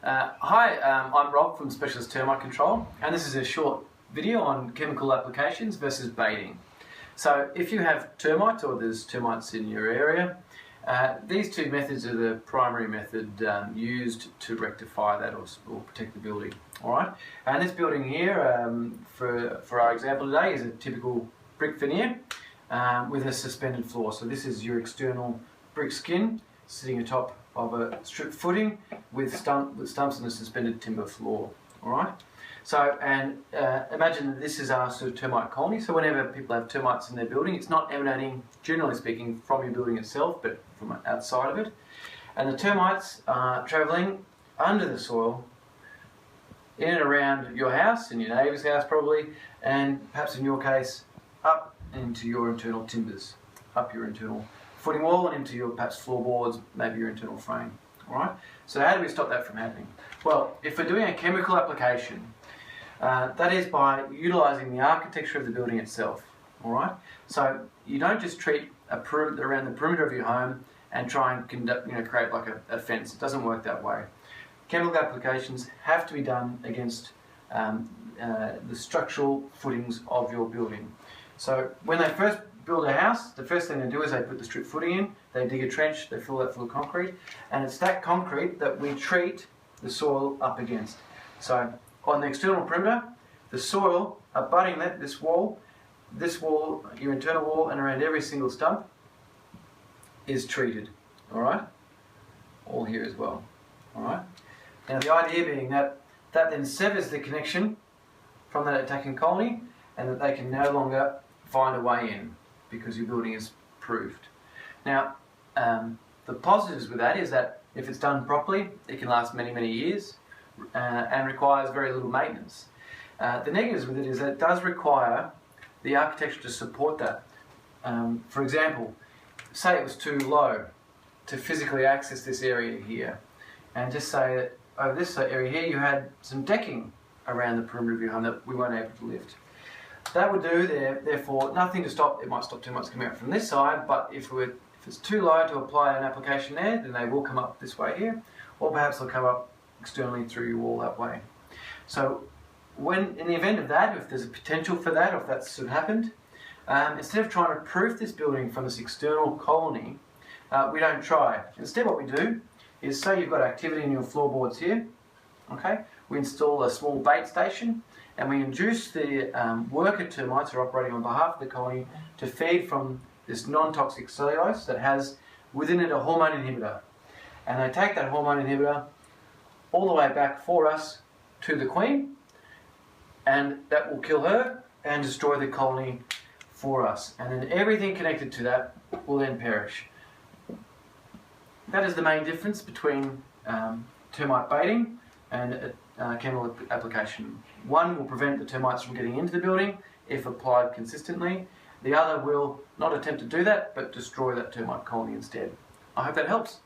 Hi, I'm Rob from Specialist Termite Control, and this is a short video on chemical applications versus baiting. So if you have termites or there's termites in your area, these two methods are the primary method used to rectify that or protect the building. Alright, and this building here, for our example today, is a typical brick veneer with a suspended floor. So this is your external brick skin sitting atop of a strip footing with stumps and a suspended timber floor. Alright, so imagine that this is our sort of termite colony. So whenever people have termites in their building, it's not emanating, generally speaking, from your building itself, but from outside of it. And the termites are travelling under the soil, in and around your house, in your neighbour's house probably, and perhaps in your case, up into your internal timbers, up your internal footing wall and into your perhaps floorboards, maybe your internal frame. Alright, so how do we stop that from happening? Well, if we're doing a chemical application, that is by utilising the architecture of the building itself. Alright, so you don't just treat around the perimeter of your home and try and create like a fence. It doesn't work that way. Chemical applications have to be done against the structural footings of your building. So when they first build a house, the first thing they do is they put the strip footing in, they dig a trench, they fill that full of concrete, and it's that concrete that we treat the soil up against. So on the external perimeter, the soil abutting this wall, your internal wall, and around every single stump is treated. Alright? All here as well. Alright? Now the idea being that then severs the connection from that attacking colony, and that they can no longer find a way in because your building is proofed. Now the positives with that is that if it's done properly, it can last many, many years and requires very little maintenance. The negatives with it is that it does require the architecture to support that. For example, say it was too low to physically access this area here, and just say that over this area here you had some decking around the perimeter of your home that we weren't able to lift. That would do therefore nothing to stop. It might stop termites coming out from this side, but if it's too low to apply an application there, then they will come up this way here, or perhaps they'll come up externally through your wall that way. So in the event of that, if there's a potential for that, or if that's sort of happened, instead of trying to proof this building from this external colony, we don't try. Instead what we do is, say you've got activity in your floorboards here, okay? We install a small bait station, and we induce the worker termites who are operating on behalf of the colony to feed from this non-toxic cellulose that has within it a hormone inhibitor. And they take that hormone inhibitor all the way back for us to the queen, and that will kill her and destroy the colony for us. And then everything connected to that will then perish. That is the main difference between termite baiting and chemical application. One will prevent the termites from getting into the building if applied consistently. The other will not attempt to do that, but destroy that termite colony instead. I hope that helps.